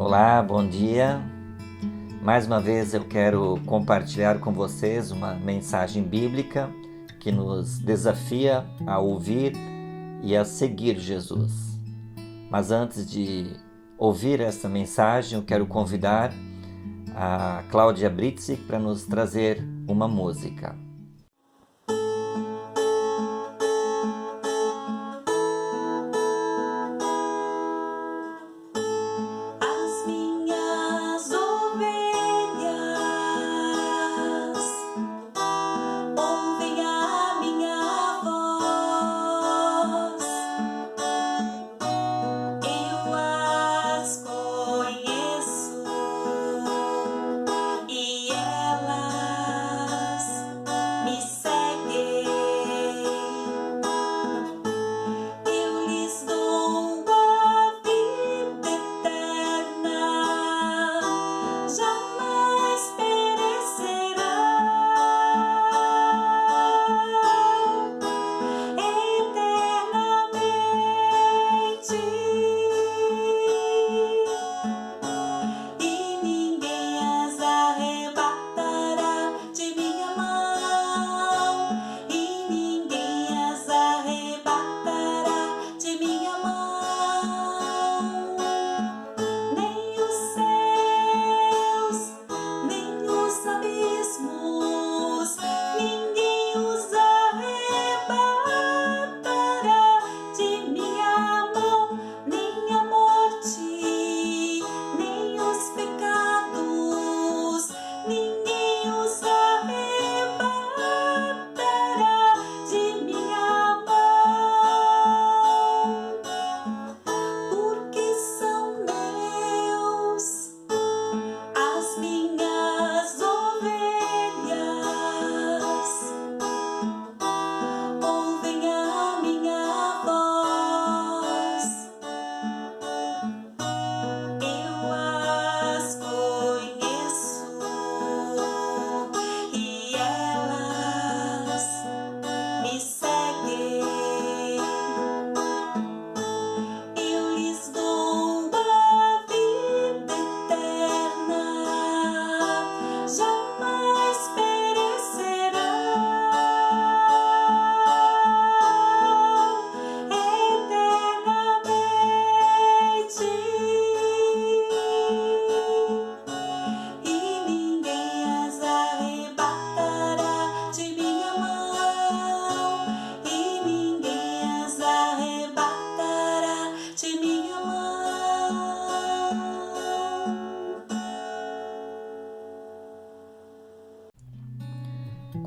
Olá, bom dia. Mais uma vez eu quero compartilhar com vocês uma mensagem bíblica que nos desafia a ouvir e a seguir Jesus. Mas antes de ouvir essa mensagem, eu quero convidar a Cláudia Britzi para nos trazer uma música.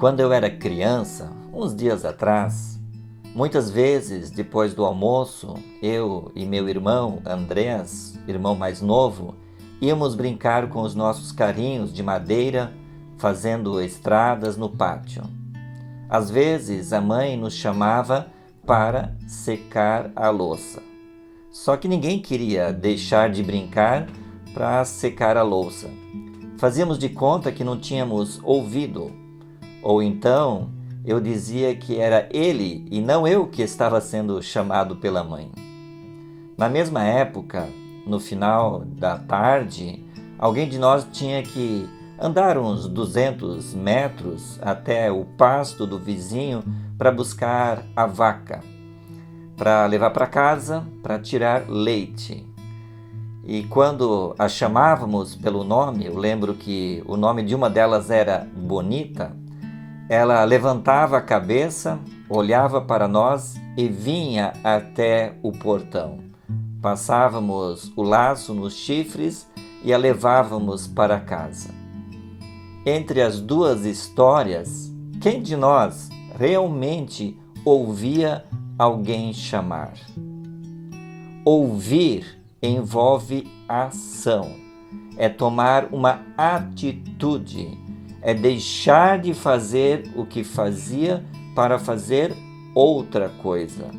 Quando eu era criança, uns dias atrás, muitas vezes depois do almoço, eu e meu irmão Andrés, irmão mais novo, íamos brincar com os nossos carrinhos de madeira, fazendo estradas no pátio. Às vezes a mãe nos chamava para secar a louça. Só que ninguém queria deixar de brincar para secar a louça. Fazíamos de conta que não tínhamos ouvido. Ou então eu dizia que era ele e não eu que estava sendo chamado pela mãe. Na mesma época, no final da tarde, alguém de nós tinha que andar uns 200 metros até o pasto do vizinho para buscar a vaca, para levar para casa, para tirar leite. E quando a chamávamos pelo nome, eu lembro que o nome de uma delas era Bonita, ela levantava a cabeça, olhava para nós e vinha até o portão. Passávamos o laço nos chifres e a levávamos para casa. Entre as duas histórias, quem de nós realmente ouvia alguém chamar? Ouvir envolve ação, é tomar uma atitude, é deixar de fazer o que fazia para fazer outra coisa.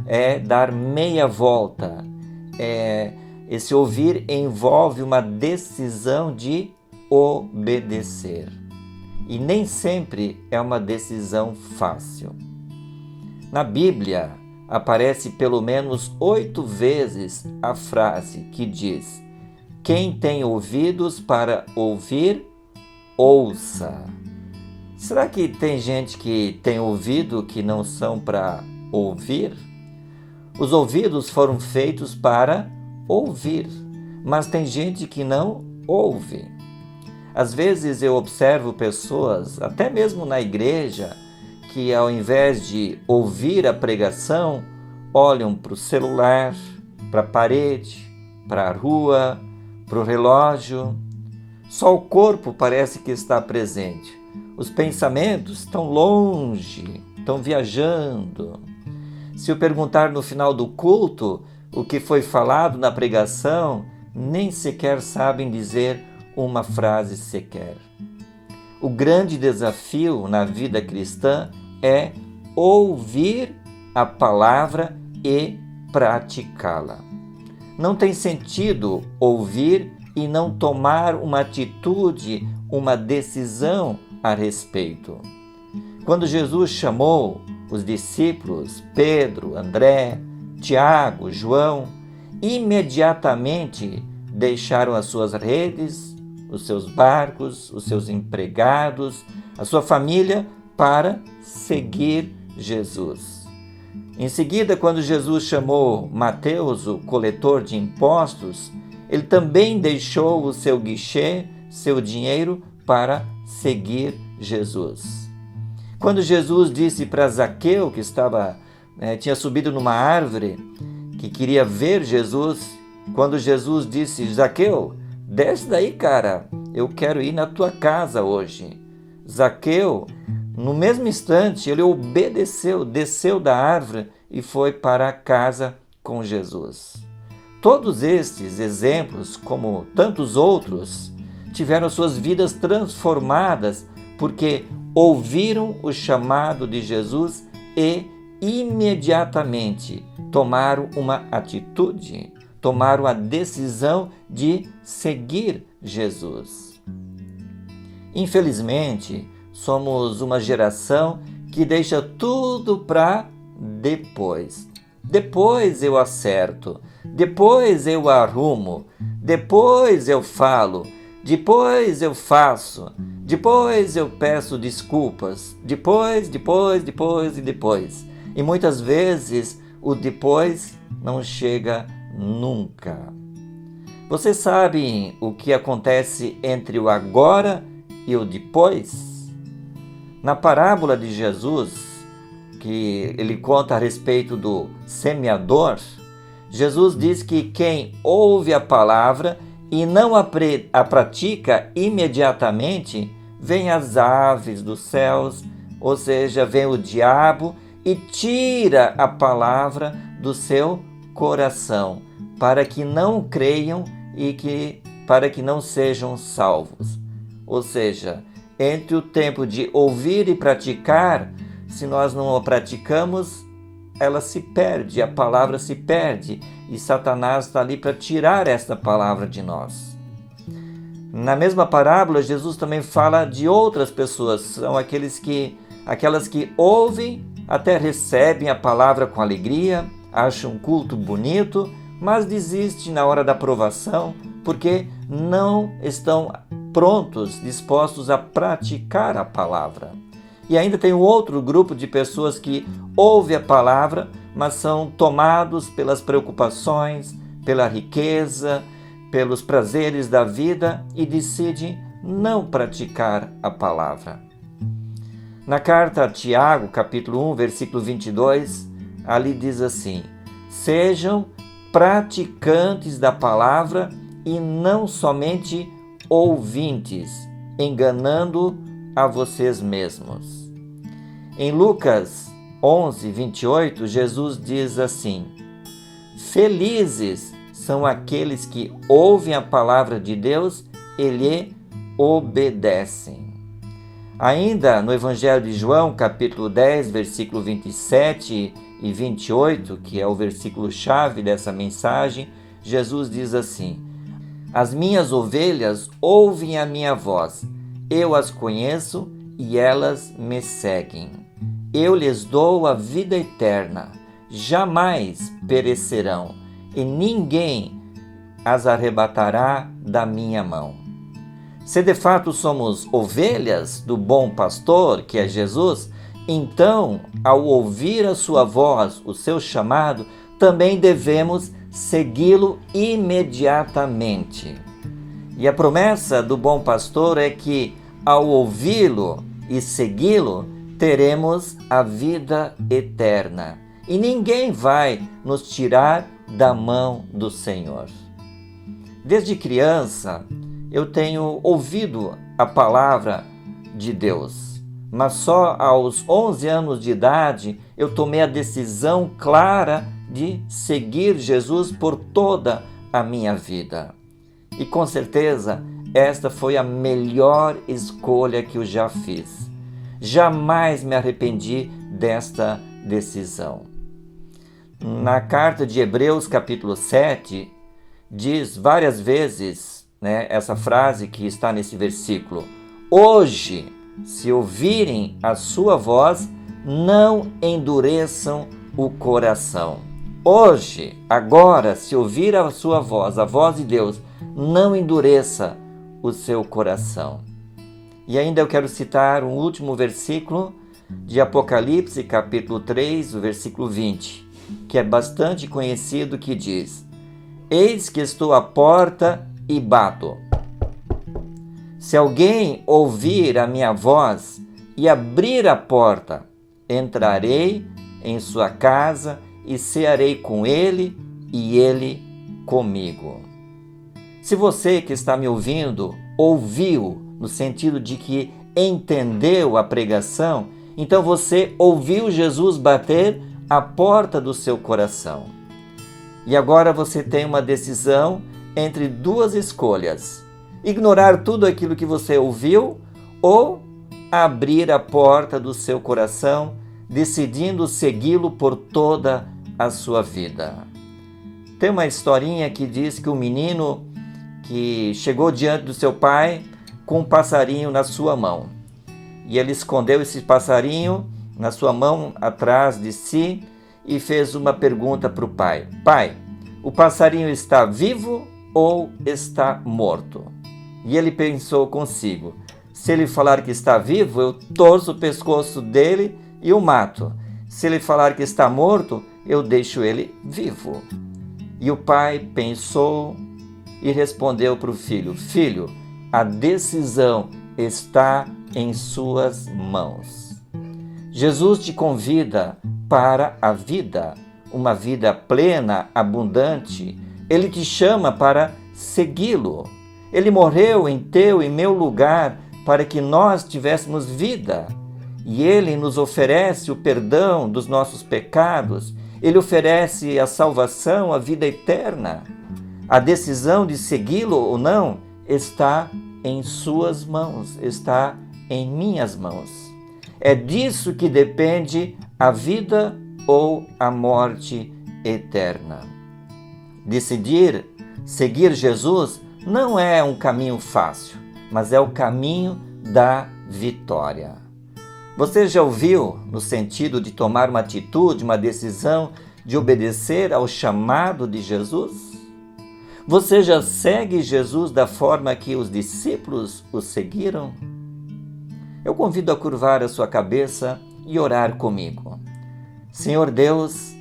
É dar meia volta. Esse ouvir envolve uma decisão de obedecer. E nem sempre é uma decisão fácil. Na Bíblia, aparece pelo menos 8 vezes a frase que diz: Quem tem ouvidos para ouvir, ouça. Será que tem gente que tem ouvido que não são para ouvir? Os ouvidos foram feitos para ouvir, mas tem gente que não ouve. Às vezes eu observo pessoas, até mesmo na igreja, que ao invés de ouvir a pregação, olham para o celular, para a parede, para a rua, para o relógio. Só o corpo parece que está presente. Os pensamentos estão longe, estão viajando. Se eu perguntar no final do culto o que foi falado na pregação, nem sequer sabem dizer uma frase sequer. O grande desafio na vida cristã é ouvir a palavra e praticá-la. Não tem sentido ouvir e não tomar uma atitude, uma decisão a respeito. Quando Jesus chamou os discípulos, Pedro, André, Tiago, João, imediatamente deixaram as suas redes, os seus barcos, os seus empregados, a sua família para seguir Jesus. Em seguida, quando Jesus chamou Mateus, o coletor de impostos, ele também deixou o seu guichê, seu dinheiro, para seguir Jesus. Quando Jesus disse para Zaqueu, que tinha subido numa árvore, que queria ver Jesus, quando Jesus disse: Zaqueu, desce daí, cara, eu quero ir na tua casa hoje. Zaqueu, no mesmo instante, ele obedeceu, desceu da árvore e foi para a casa com Jesus. Todos estes exemplos, como tantos outros, tiveram suas vidas transformadas porque ouviram o chamado de Jesus e imediatamente tomaram uma atitude, tomaram a decisão de seguir Jesus. Infelizmente, somos uma geração que deixa tudo para depois. Depois eu acerto, depois eu arrumo, depois eu falo, depois eu faço, depois eu peço desculpas, depois. E muitas vezes o depois não chega nunca. Vocês sabem o que acontece entre o agora e o depois? Na parábola de Jesus, que ele conta a respeito do semeador, Jesus diz que quem ouve a palavra e não a pratica imediatamente, vem as aves dos céus, ou seja, vem o diabo e tira a palavra do seu coração, para que não creiam e para que não sejam salvos. Ou seja, entre o tempo de ouvir e praticar, se nós não a praticamos, ela se perde, a palavra se perde, e Satanás está ali para tirar esta palavra de nós. Na mesma parábola, Jesus também fala de outras pessoas, são aquelas que ouvem, até recebem a palavra com alegria, acham um culto bonito, mas desistem na hora da provação, porque não estão prontos, dispostos a praticar a palavra. E ainda tem um outro grupo de pessoas que ouvem a palavra, mas são tomados pelas preocupações, pela riqueza, pelos prazeres da vida e decidem não praticar a palavra. Na carta a Tiago, capítulo 1, versículo 22, ali diz assim: sejam praticantes da palavra e não somente ouvintes, enganando a vocês mesmos. Em Lucas 11, 28, Jesus diz assim: felizes são aqueles que ouvem a palavra de Deus e lhe obedecem. Ainda no Evangelho de João, capítulo 10, versículo 27 e 28, que é o versículo-chave dessa mensagem, Jesus diz assim: as minhas ovelhas ouvem a minha voz, eu as conheço e elas me seguem. Eu lhes dou a vida eterna, jamais perecerão, e ninguém as arrebatará da minha mão. Se de fato somos ovelhas do bom pastor, que é Jesus, então, ao ouvir a sua voz, o seu chamado, também devemos segui-lo imediatamente. E a promessa do bom pastor é que, ao ouvi-lo e segui-lo, teremos a vida eterna. E ninguém vai nos tirar da mão do Senhor. Desde criança, eu tenho ouvido a palavra de Deus, mas só aos 11 anos de idade eu tomei a decisão clara de seguir Jesus por toda a minha vida. E com certeza, esta foi a melhor escolha que eu já fiz. Jamais me arrependi desta decisão. Na carta de Hebreus, capítulo 7, diz várias vezes, essa frase que está nesse versículo: hoje, se ouvirem a sua voz, não endureçam o coração. Hoje, agora, se ouvir a sua voz, a voz de Deus, não endureça o seu coração. E ainda eu quero citar um último versículo de Apocalipse, capítulo 3, o versículo 20, que é bastante conhecido, que diz: eis que estou à porta e bato. Se alguém ouvir a minha voz e abrir a porta, entrarei em sua casa e cearei com ele e ele comigo. Se você que está me ouvindo ouviu, no sentido de que entendeu a pregação, então você ouviu Jesus bater a porta do seu coração. E agora você tem uma decisão entre duas escolhas: ignorar tudo aquilo que você ouviu ou abrir a porta do seu coração, decidindo segui-lo por toda a sua vida. Tem uma historinha que diz que um menino que chegou diante do seu pai com um passarinho na sua mão. E ele escondeu esse passarinho na sua mão, atrás de si, e fez uma pergunta para o pai: pai, o passarinho está vivo ou está morto? E ele pensou consigo: se ele falar que está vivo, eu torço o pescoço dele e o mato. Se ele falar que está morto, eu deixo ele vivo. E o pai pensou e respondeu para o filho: filho, a decisão está em suas mãos. Jesus te convida para a vida, uma vida plena, abundante. Ele te chama para segui-lo. Ele morreu em teu e meu lugar para que nós tivéssemos vida. E Ele nos oferece o perdão dos nossos pecados. Ele oferece a salvação, a vida eterna. A decisão de segui-lo ou não está em suas mãos, está em minhas mãos. É disso que depende a vida ou a morte eterna. Decidir seguir Jesus não é um caminho fácil, mas é o caminho da vitória. Você já ouviu no sentido de tomar uma atitude, uma decisão de obedecer ao chamado de Jesus? Você já segue Jesus da forma que os discípulos o seguiram? Eu convido a curvar a sua cabeça e orar comigo. Senhor Deus,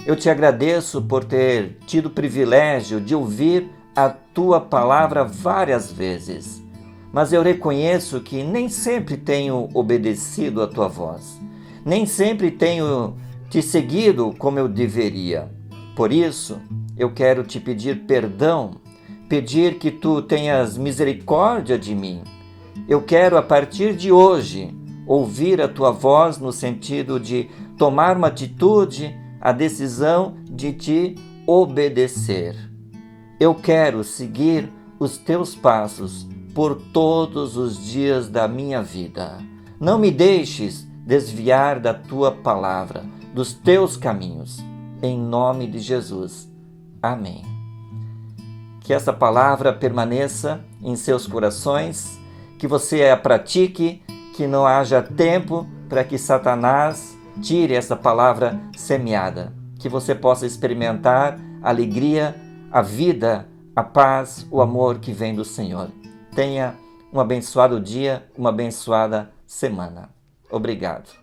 eu te agradeço por ter tido o privilégio de ouvir a tua palavra várias vezes, mas eu reconheço que nem sempre tenho obedecido a tua voz, nem sempre tenho te seguido como eu deveria. Por isso, eu quero te pedir perdão, pedir que tu tenhas misericórdia de mim. Eu quero, a partir de hoje, ouvir a tua voz no sentido de tomar uma atitude, a decisão de te obedecer. Eu quero seguir os teus passos por todos os dias da minha vida. Não me deixes desviar da tua palavra, dos teus caminhos. Em nome de Jesus. Amém. Que essa palavra permaneça em seus corações, que você a pratique, que não haja tempo para que Satanás tire essa palavra semeada, que você possa experimentar a alegria, a vida, a paz, o amor que vem do Senhor. Tenha um abençoado dia, uma abençoada semana. Obrigado.